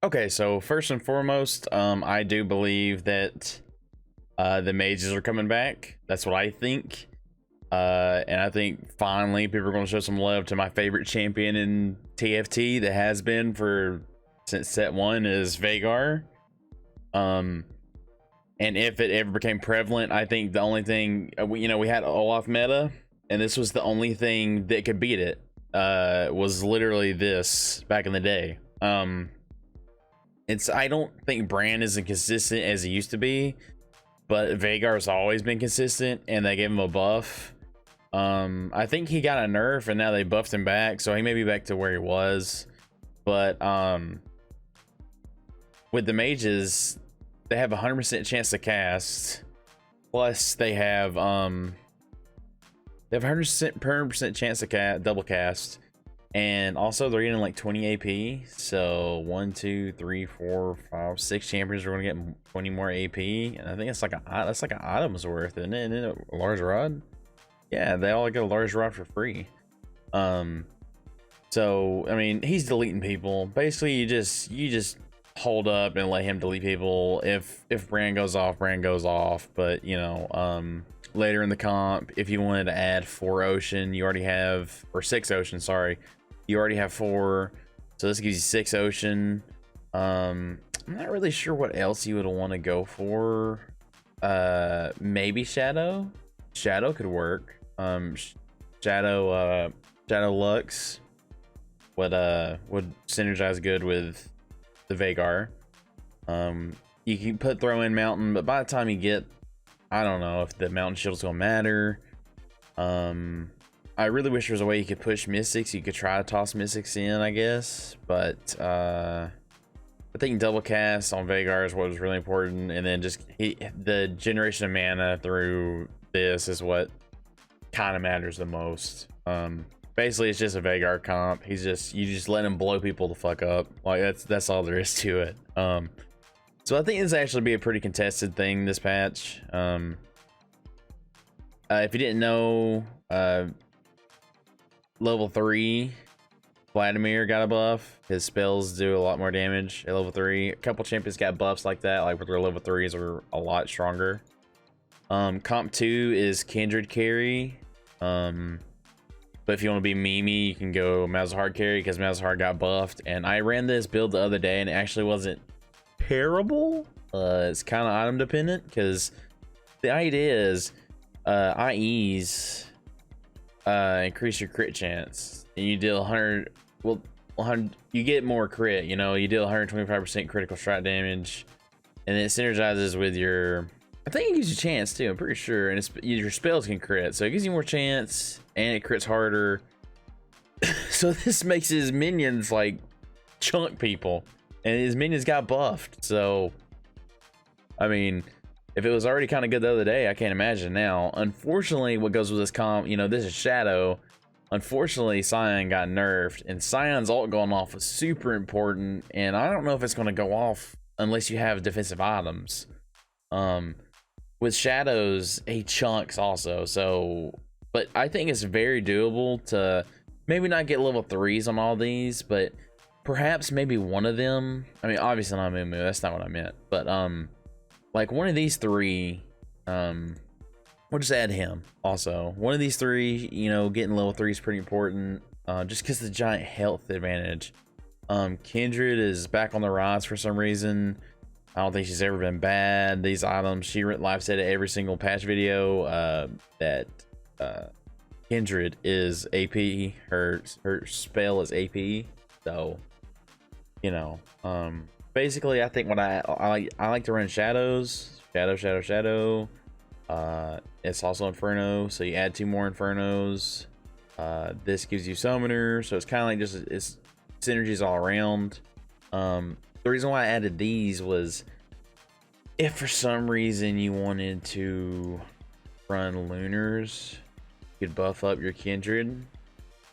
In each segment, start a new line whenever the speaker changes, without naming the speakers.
Okay, so first and foremost, I do believe that the mages are coming back. That's what I think. And I think finally people are going to show some love to my favorite champion in TFT that has been for since set one is Vhagar. Um, and if it ever became prevalent, I think the only thing we had Olaf meta, and this was the only thing that could beat it. Was literally this back in the day. I don't think Brand is as consistent as he used to be, but Vhagar's always been consistent, and they gave him a buff. I think he got a nerf, and now they buffed him back, so he may be back to where he was. But with the mages, they have a 100% chance to cast. Plus, they have 100% chance to double cast. And also they're getting like 20 AP. So 1, 2, 3, 4, 5, 6 champions are gonna get 20 more AP. And I think it's like that's like an item's worth, isn't it? Isn't it a large rod? Yeah, they all get a large rod for free. So I mean, he's deleting people. Basically, you just hold up and let him delete people. If Brand goes off, Brand goes off. But you know, later in the comp, if you wanted to add 4 ocean, you already have, or 6 ocean, sorry, you already have 4, so this gives you 6 ocean. I'm not really sure what else you would want to go for. Maybe Shadow could work. Shadow Lux would synergize good with the Vhagar. You can put throw in Mountain, but by the time you get, I don't know if the Mountain Shield's gonna matter. I really wish there was a way you could push Mystics. You could try to toss Mystics in, I guess, but I think double cast on Vhagar is what was really important, and then just the generation of mana through this is what kind of matters the most. Basically, it's just a Vhagar comp. You just let him blow people the fuck up. Like that's all there is to it. So I think this actually be a pretty contested thing this patch. If you didn't know, level 3 Vladimir got a buff. His spells do a lot more damage at level 3. A couple champions got buffs like that, like with their level 3s are a lot stronger. Comp 2 is Kindred carry. But if you want to be Mimi, you can go Malzahar carry because Malzahar got buffed. And I ran this build the other day and it actually wasn't terrible. It's kind of item dependent because the idea is IEs increase your crit chance, and you deal 100. Well, 100. You get more crit. You know, you deal 125% critical strike damage, and it synergizes with your. I think it gives you a chance too. I'm pretty sure, and your spells can crit, so it gives you more chance, and it crits harder. So this makes his minions like chunk people, and his minions got buffed. So, I mean, if it was already kind of good the other day, I can't imagine now. Unfortunately, what goes with this comp, you know, this is Shadow. Unfortunately, Scion got nerfed, and Scion's ult going off was super important, and I don't know if it's going to go off unless you have defensive items. With Shadows, he chunks also, so, but I think it's very doable to maybe not get level 3s on all these, but perhaps maybe one of them. I mean, obviously not Moo Moo, that's not what I meant, but like one of these 3, we'll just add him also. One of these 3, you know, getting level 3 is pretty important, just because the giant health advantage. Kindred is back on the rise for some reason. I don't think she's ever been bad. These items, she live said it every single patch video, that Kindred is AP. Her spell is AP. So, you know, basically, I think what I like to run Shadows, Shadow. It's also Inferno, so you add 2 more Infernos. This gives you Summoner, so it's kind of like just it's synergies all around. The reason why I added these was if for some reason you wanted to run Lunars, you could buff up your Kindred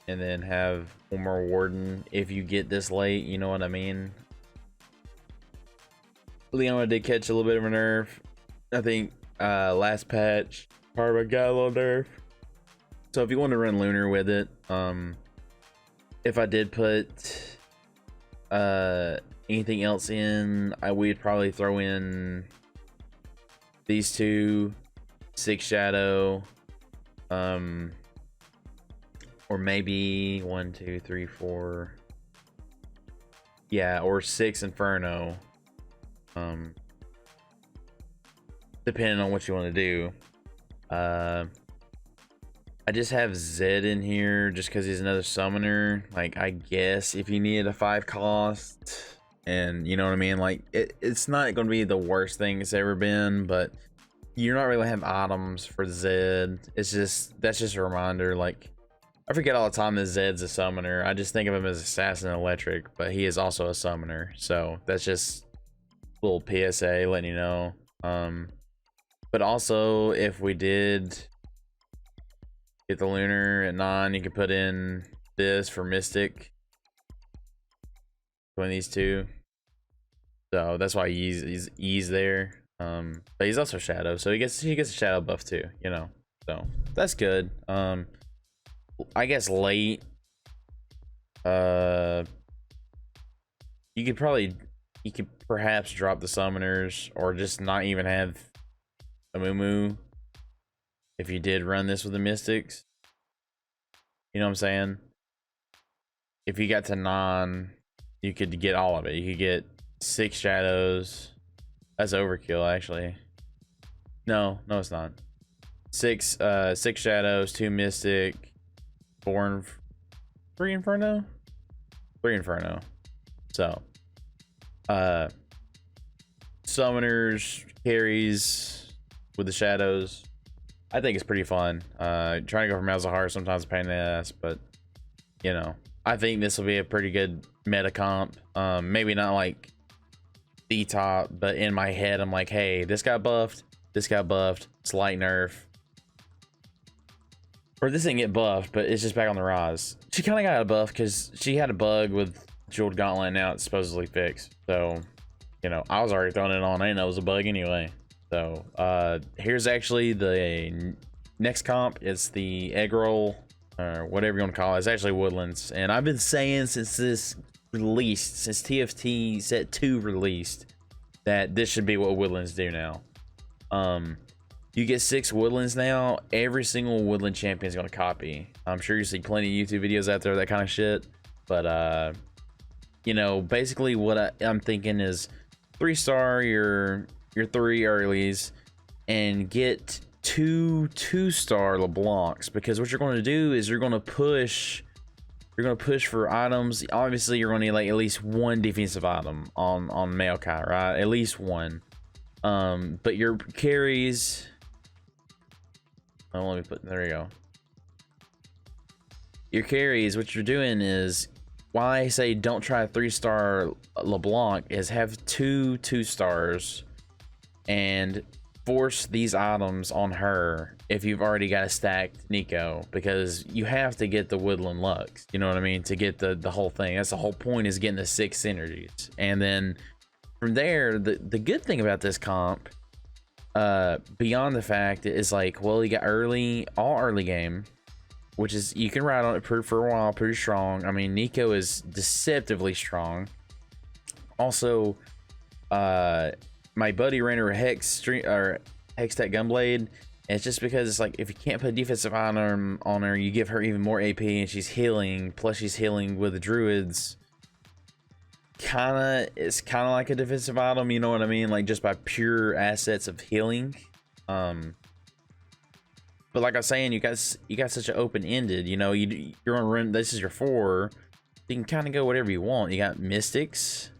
and then have one more Warden if you get this late, you know what I mean? Leona did catch a little bit of a nerf. I think last patch, Parva got a little nerf. So if you want to run Lunar with it, if I did put anything else in, we'd probably throw in these two, 6 Shadow, or maybe 1, 2, 3, 4. Yeah, or 6 Inferno. Depending on what you want to do. I just have Zed in here just because he's another summoner. Like, I guess if you needed a 5 cost, and you know what I mean, like it's not going to be the worst thing it's ever been, but you're not really have items for Zed. It's just, that's just a reminder. Like, I forget all the time that Zed's a summoner. I just think of him as Assassin Electric, but he is also a summoner. So that's just a little PSA letting you know. But also, if we did get the Lunar at 9, you could put in this for Mystic between these two. So that's why he's E's there. But he's also Shadow, so he gets a Shadow buff too, you know. So that's good. I guess late, you could perhaps drop the summoners, or just not even have a Moo if you did run this with the Mystics. You know what I'm saying? If you got to 9, you could get all of it. You could get 6 Shadows. That's overkill, actually. No, it's not. 6 Shadows, 2 Mystic, 3 Inferno? 3 Inferno. So, summoners, carries with the Shadows. I think it's pretty fun. Trying to go for Malzahar sometimes a pain in the ass, but you know, I think this will be a pretty good meta comp. Maybe not like the top, but in my head, I'm like, hey, this got buffed, slight nerf. Or this didn't get buffed, but it's just back on the rise. She kind of got a buff because she had a bug with Jeweled Gauntlet, and now it's supposedly fixed. So, you know, I was already throwing it on. I didn't know it was a bug anyway. So, here's actually the next comp. It's the egg roll, or whatever you want to call it. It's actually Woodlands. And I've been saying since this released, since TFT Set 2 released, that this should be what Woodlands do now. You get 6 Woodlands now. Every single Woodland champion is going to copy. I'm sure you see plenty of YouTube videos out there, that kind of shit. But, you know, basically what I'm thinking is 3-star your 3 earlies and get 2 2-star LeBlancs, because what you're going to do is you're going to push for items. Obviously you're going to need like at least 1 defensive item on Maokai, right? At least 1. But your carries, oh, let me put, there you go. Your carries, what you're doing is, why I say don't try a 3-star LeBlanc, is have 2 2-stars and force these items on her if you've already got a stacked Nico, because you have to get the Woodland Lux, you know what I mean, to get the whole thing. That's the whole point, is getting the 6 synergies. And then from there, the good thing about this comp, beyond the fact is like, well, you got all early game, which is, you can ride on it for a while, pretty strong. I mean, Nico is deceptively strong. Also, my buddy ran her Hex Tech Gunblade, and it's just because it's like, if you can't put a defensive item on her, you give her even more AP, and she's healing, plus she's healing with the druids. It's kind of like a defensive item, you know what I mean, like just by pure assets of healing. But like I was saying, you got such an open-ended, you know, you're gonna run, this is your 4, you can kind of go whatever you want. You got Mystics,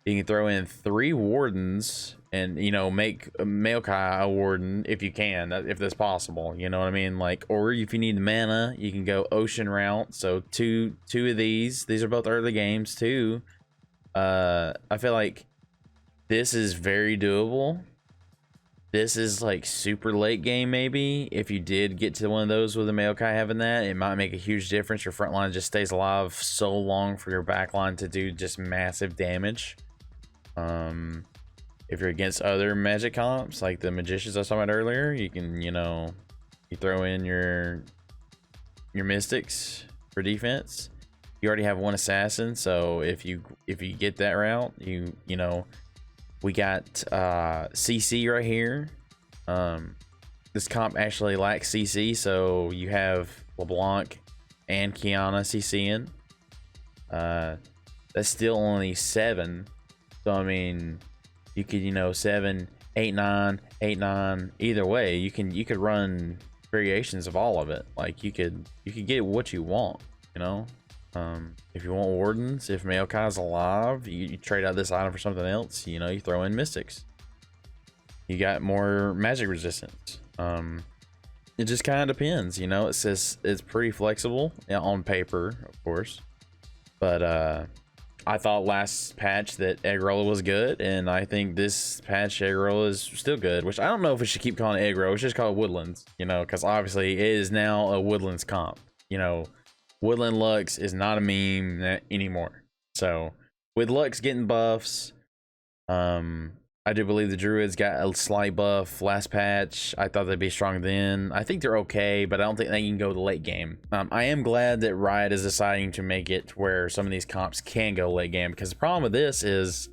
you can throw in 3 Wardens, and you know, make Maokai a Warden if you can, if that's possible, you know what I mean, like, or if you need mana, you can go Ocean route, so two of these are both early games too. I feel like this is very doable. This is like super late game, maybe. If you did get to one of those with a Maokai having that, it might make a huge difference. Your front line just stays alive so long for your back line to do just massive damage. If you're against other magic comps, like the magicians I was talking about earlier, you can, you know, you throw in your mystics for defense. you already have one assassin, so if you get that route, you know, we got CC right here. This comp actually lacks CC, so you have LeBlanc and Kiana CCing. That's still only 7, so I mean, you could, you know, 7, 8, 9, 8, 9. Either way, you could run variations of all of it. Like you could get what you want, you know. If you want wardens, if Maokai's alive, you trade out this item for something else. You know, you throw in mystics. You got more magic resistance. It just kind of depends, you know. It says it's pretty flexible, yeah, on paper, of course. But I thought last patch that egg roller was good, and I think this patch egg roller is still good. Which I don't know if we should keep calling it egg roller. We should just call it woodlands, you know, because obviously it is now a woodlands comp. You know, woodland Lux is not a meme anymore. So with Lux getting buffs, I do believe the druids got a slight buff last patch. I thought they'd be strong then. I think they're okay, but I don't think they can go the late game. I am glad that Riot is deciding to make it where some of these comps can go late game, because the problem with this is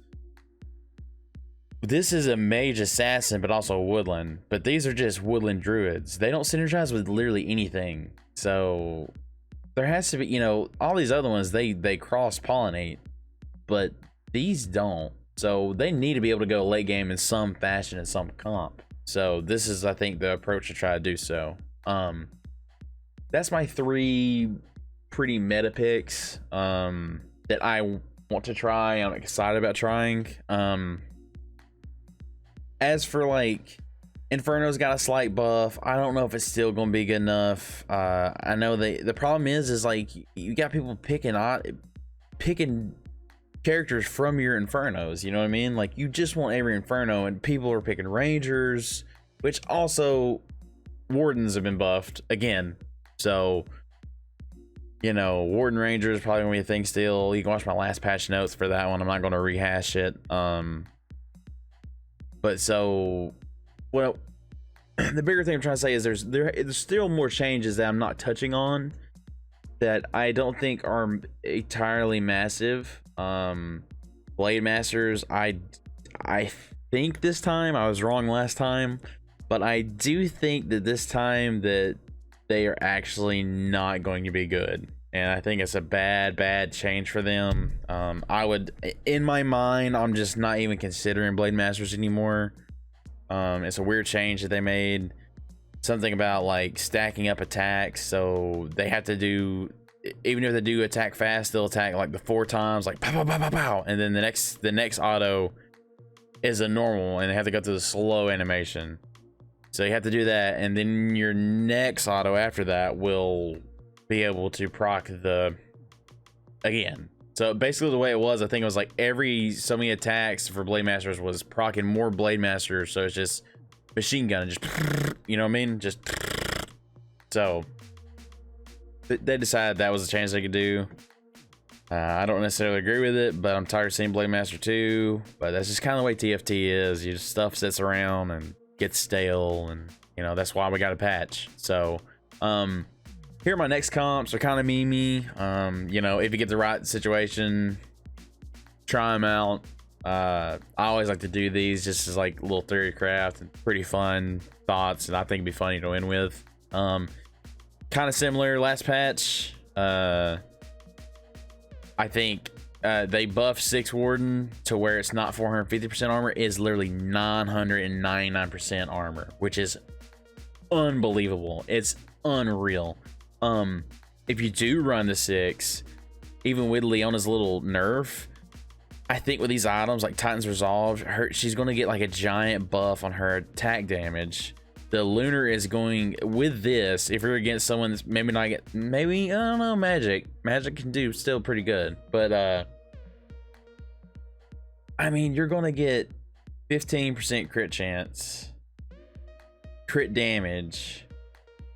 a mage assassin, but also a woodland. But these are just woodland druids. They don't synergize with literally anything. So there has to be, you know, all these other ones, they cross pollinate, but these don't. So they need to be able to go late game in some fashion in some comp. So this is, I think, the approach to try to do so. That's my 3 pretty meta picks that I want to try. I'm excited about trying. As for like Inferno's got a slight buff. I don't know if it's still going to be good enough. I know the problem is like you got people picking characters from your Infernos, you know what I mean? Like you just want every Inferno, and people are picking Rangers, which also Wardens have been buffed again. So, you know, Warden Ranger is probably gonna be a thing still. You can watch my last patch notes for that one. I'm not gonna rehash it. But so, well, the bigger thing I'm trying to say is there's still more changes that I'm not touching on that I don't think are entirely massive. Blade Masters, I think this time, I was wrong last time, but I do think that this time that they are actually not going to be good, and I think it's a bad change for them. I would, in my mind, I'm just not even considering Blade Masters anymore. It's a weird change that they made, something about like stacking up attacks, so they have to do, even if they do attack fast, they'll attack like the 4 times, like pow, pow, pow, pow, pow, and then the next auto is a normal, and they have to go through the slow animation. So you have to do that, and then your next auto after that will be able to proc the again. So basically the way it was, I think it was like every so many attacks for Blade Masters was proccing more Blade Masters, so it's just machine gun, just, you know what I mean? Just so they decided that was a change they could do. I don't necessarily agree with it, but I'm tired of seeing Blade Master 2. But that's just kind of the way TFT is. You just stuff sits around and gets stale, and you know that's why we got a patch. So here are my next comps. They're kind of memey. You know, if you get the right situation, try them out. I always like to do these just as like a little theory craft and pretty fun thoughts, and I think it'd be funny to win with. Kind of similar last patch. I think they buffed 6 Warden to where it's not 450% armor, is literally 999% armor, which is unbelievable. It's unreal. If you do run the 6, even with Leona's little nerf, I think with these items like Titan's Resolve, she's going to get like a giant buff on her attack damage. The Lunar is going with this. If you're against someone that's maybe not get, maybe, I don't know, Magic can do still pretty good, but I mean, you're going to get 15% crit chance, crit damage,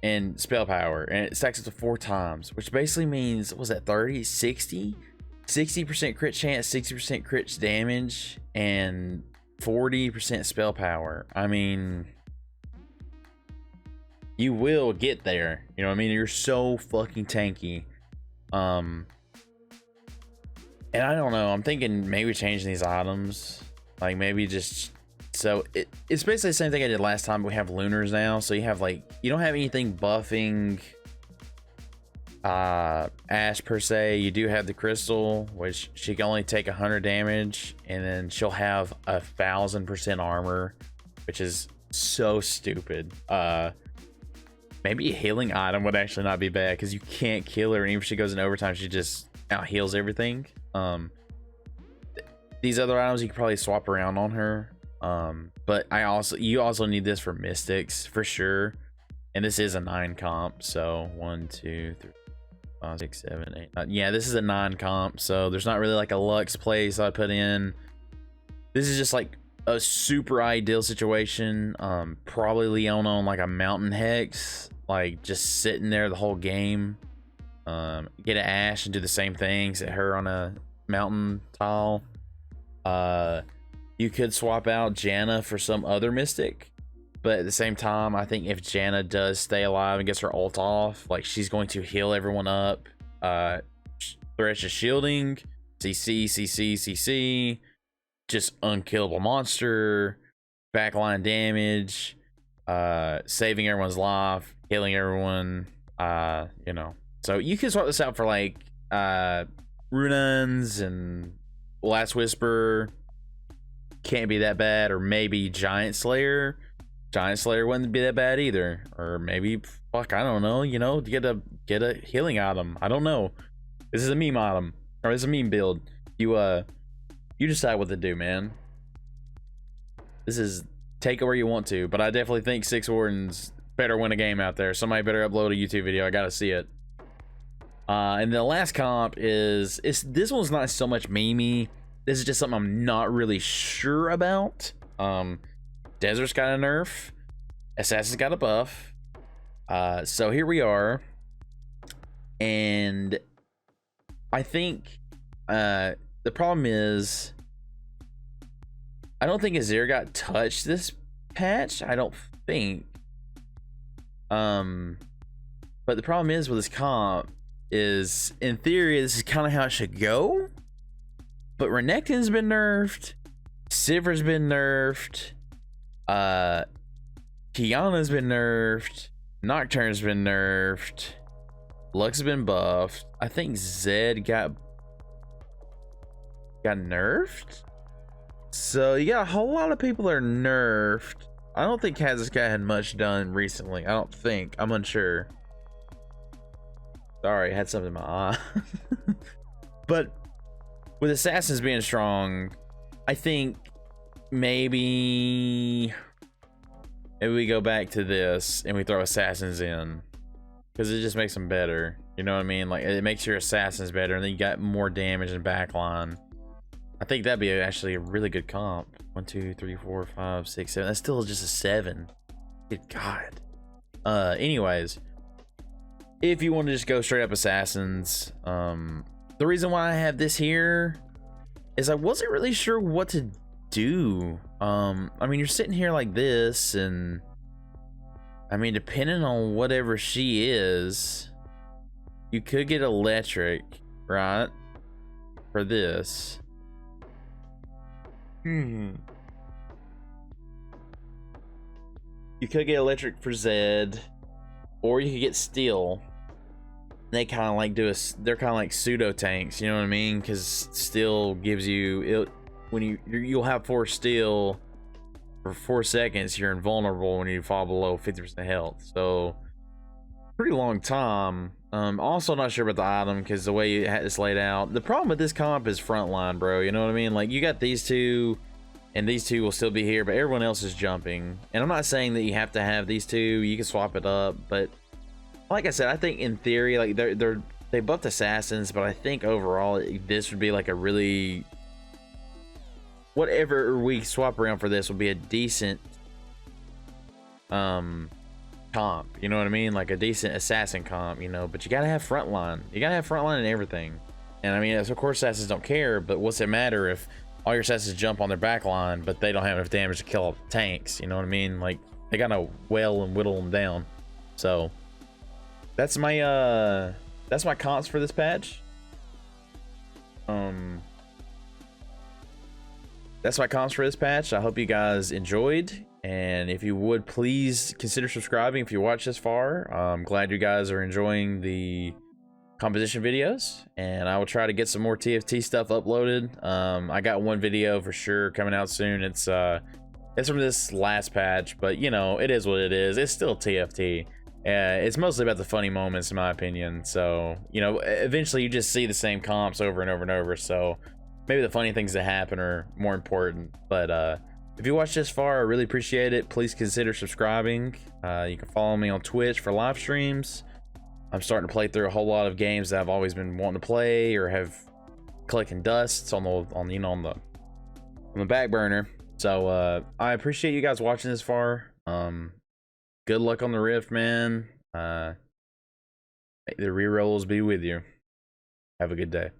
and spell power, and it stacks up to 4 times, which basically means, was that 30, 60 60% crit chance, 60% crit damage, and 40% spell power. I mean, you will get there, you know what I mean? You're so fucking tanky. And I don't know, I'm thinking maybe changing these items, like maybe just so it's basically the same thing I did last time, but we have lunars now. So you have like, you don't have anything buffing Ash per se. You do have the crystal, which she can only take 100 damage, and then she'll have 1000% armor, which is so stupid. Maybe a healing item would actually not be bad, because you can't kill her, and even if she goes in overtime, she just out heals everything. These other items you can probably swap around on her, but you also need this for mystics for sure, and this is a 9 comp. So 1 2 3 5 6 7 8 yeah, this is a 9 comp, so there's not really like a Lux place I put in. This is just like a super ideal situation. Probably Leona on like a mountain hex, like just sitting there the whole game. Get an Ash and do the same things at her on a mountain tile. You could swap out Janna for some other mystic, but at the same time, I think if Janna does stay alive and gets her ult off, like she's going to heal everyone up. Thresh is shielding, CC, just unkillable monster, backline damage, saving everyone's life, healing everyone, you know. So you can swap this out for like Runans and Last Whisper. Can't be that bad. Or maybe Giant Slayer. Giant Slayer wouldn't be that bad either. Or maybe, fuck, I don't know, you know, get a healing item. I don't know. This is a meme item, or this is a meme build. You decide what to do, man. This is, take it where you want to, but I definitely think Six Wardens better win a game out there. Somebody better upload a YouTube video. I gotta see it. And the last comp is, this one's not so much memey. This is just something I'm not really sure about. Desert's got a nerf. Assassin's got a buff. So here we are. And I think the problem is, I don't think Azir got touched this patch. I don't think. But the problem is with this comp is, in theory, this is kind of how it should go. But Renekton's been nerfed. Sivir's been nerfed. Kiana's been nerfed. Nocturne's been nerfed. Lux has been buffed. I think Zed got nerfed. So you got a whole lot of people that are nerfed. I don't think Kazakhstan had much done recently. I don't think. I'm unsure. Sorry, I had something in my eye. But with Assassins being strong, I think maybe we go back to this and we throw Assassins in, because it just makes them better. You know what I mean? Like, it makes your Assassins better, and then you got more damage in backline. I think that'd be actually a really good comp. 1 2 3 4 5 6 7. That's still just a 7. Good God. Anyways, if you want to just go straight up Assassins, the reason why I have this here is I wasn't really sure what to do. I mean, you're sitting here like this, and I mean, depending on whatever she is, you could get electric, right? For this. You could get electric for Zed, or you could get steel. They kind of like they're kind of like pseudo tanks, you know what I mean? Because steel gives you when you'll have 4 steel for 4 seconds. You're invulnerable when you fall below 50% health, so pretty long time. Also not sure about the item, because the way it's laid out. The problem with this comp is frontline, bro. You know what I mean? Like, you got these two, and these two will still be here, but everyone else is jumping. And I'm not saying that you have to have these two. You can swap it up, but like I said, I think in theory, like they buffed Assassins, but I think overall this would be like a really, whatever we swap around for this would be a decent comp, you know what I mean? Like a decent assassin comp, you know. But you gotta have frontline. You gotta have frontline and everything. And I mean, of course, assassins don't care, but what's it matter if all your assassins jump on their backline, but they don't have enough damage to kill all the tanks? You know what I mean? Like, they gotta wail and whittle them down. So that's my comps for this patch. That's my comps for this patch. I hope you guys enjoyed, and if you would please consider subscribing if you watch this far. I'm glad you guys are enjoying the composition videos, and I will try to get some more TFT stuff uploaded. I got one video for sure coming out soon. It's from this last patch, but you know, it is what it is. It's still TFT. It's mostly about the funny moments, in my opinion. So, you know, eventually you just see the same comps over and over and over. So maybe the funny things that happen are more important. But if you watched this far, I really appreciate it. Please consider subscribing. You can follow me on Twitch for live streams. I'm starting to play through a whole lot of games that I've always been wanting to play or have collecting dusts on the back burner. So I appreciate you guys watching this far. Good luck on the Rift, man. May the rerolls be with you. Have a good day.